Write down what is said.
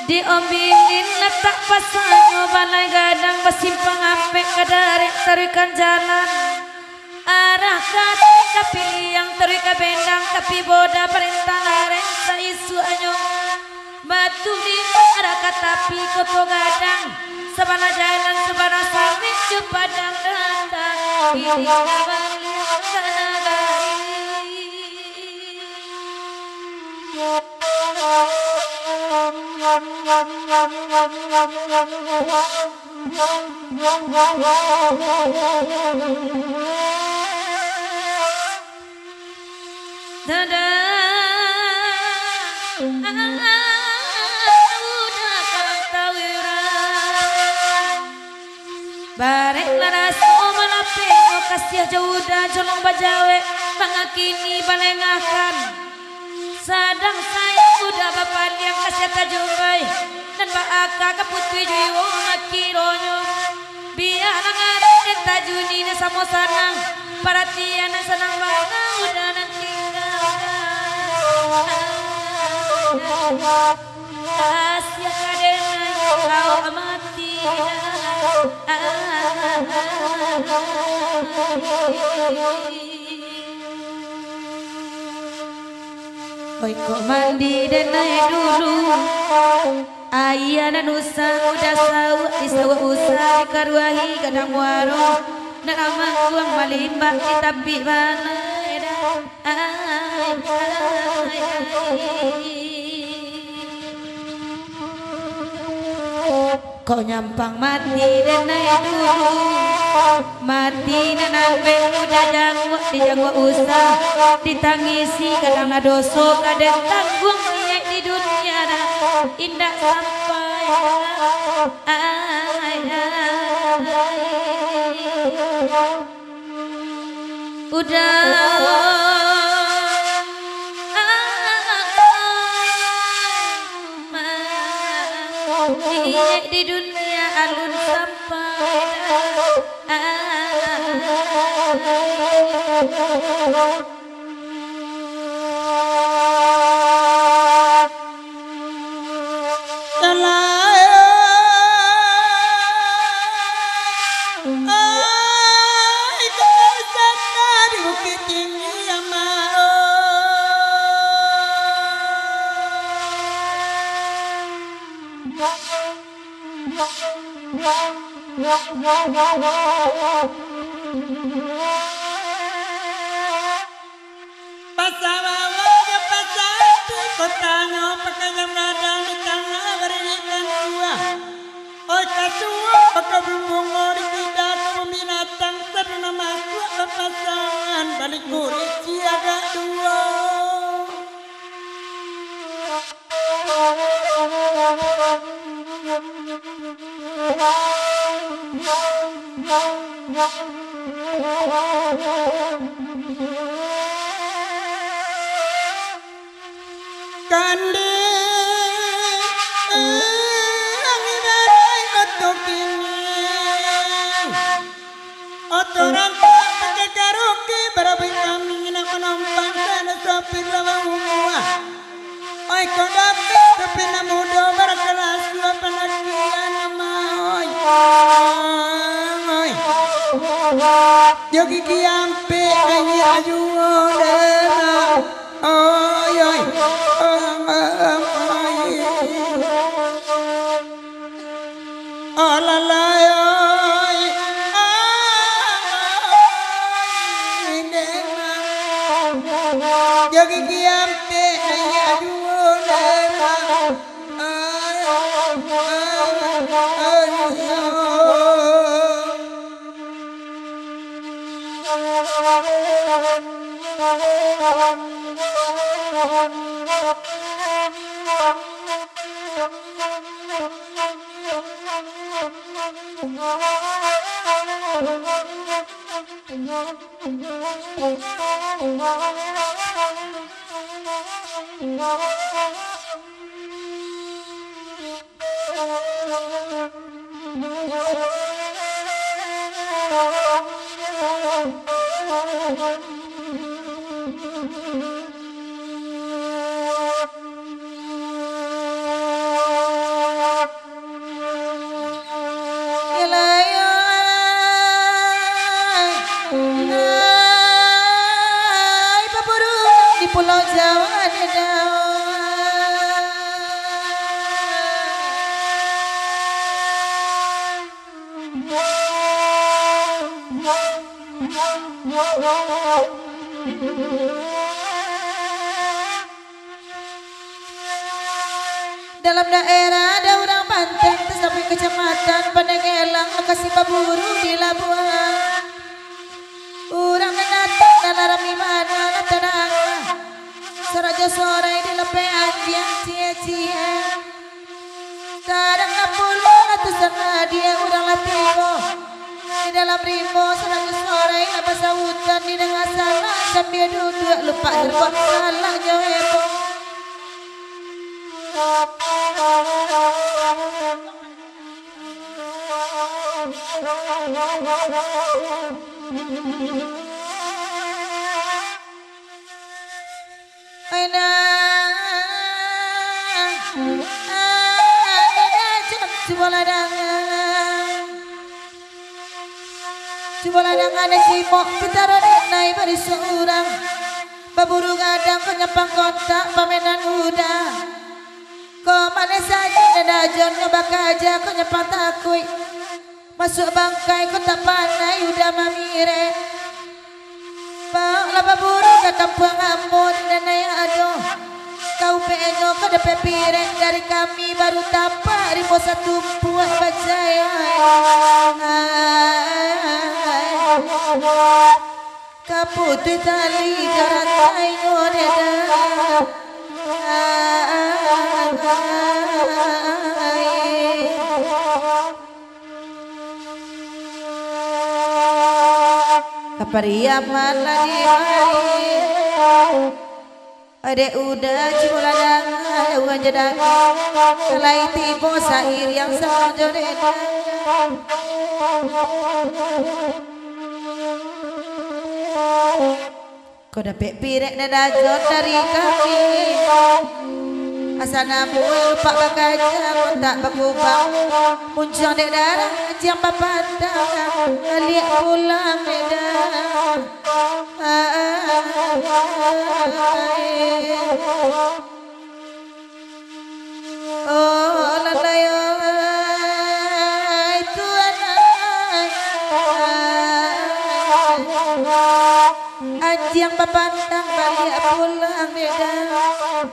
Diombingin letak pasang balai gadang bersimpang ampek kadarek terikan jalan arah tapi yang terika bendang tapi boda perintah lareng saisu anyong batu di arah tapi koto gadang sabana jalan sabana sawit jepadang datang ini balik kanagari Dada udah katawiran barek laras malape kasih jauh dah jolong bajawe mangakini balengakan sadang saya udah bapak yang kasih tajumbai dan baaka kaputwi jiwo makironyo biar ngarep tajuni na samo sanang perhatian na sanang bana udah nanti Asia kadena kau amati Oi kok mandi denai dulu Ayah dan usa udah sawa di sawa usa di karuahi kadang warung dan amang uang malimba di tapi mana Kau nyampang mati denai dulu mati nanambe udah jangwa di jangwa usah ditangisi kadang adoso kadang tanggung di dunia indah sampai udah di dunia alun sampai Pasawawaga pasatu kotanya pakanya nadang di tangga berikan tua Oi kasua pakabumbungo di tidak peminatang terna masuk ke pasangan balik murid siaga dua Kandi angidarai otokini otoran pakai karaoke barabai kami nak menumpang sana sopir lawa umua oi kau dapat tapi namudo berkelas apa nakian nama oi jogi kiampe ayi ajuo dema oi oi gigi ampe naya juona Pulau Jawa ada dalam daerah ada orang Banten sampai kecamatan Pandegelang lokasi paburu di Labuan orang menatap dalam imana tenang Saraja sore di lepe anjing cia-cia Kadang napuluh ratusan dia urang latigo Di dalam rimbo saraja sore bahasa hutan di dengar salah sambil duduk lupa terbuat salah jawebo Cuboladangan simok pitaro naik bari seorang baburu gadang penyepang kontak pamenan uda kau mana saja nedajon ngebak aja kau nyepang takui masuk bangkai kau tak pandai udah mamire bang lah baburu ke kampung ambon dan naik aduh kau penyo kau dapat pirek dari kami baru tapak ribu satu buah bajaya kaputui tali garatai nyoreda kapariaman lagi ada udah cibuladang ada uang jedang kelai tibo sair yang sejoreda kau dapat pirek nedajon dari kami asana buel pak bakaja kau tak berkubang muncul dek darah jam papandang lihat pulang medan oh lalayo itu anak anjing papandang balik pulang medan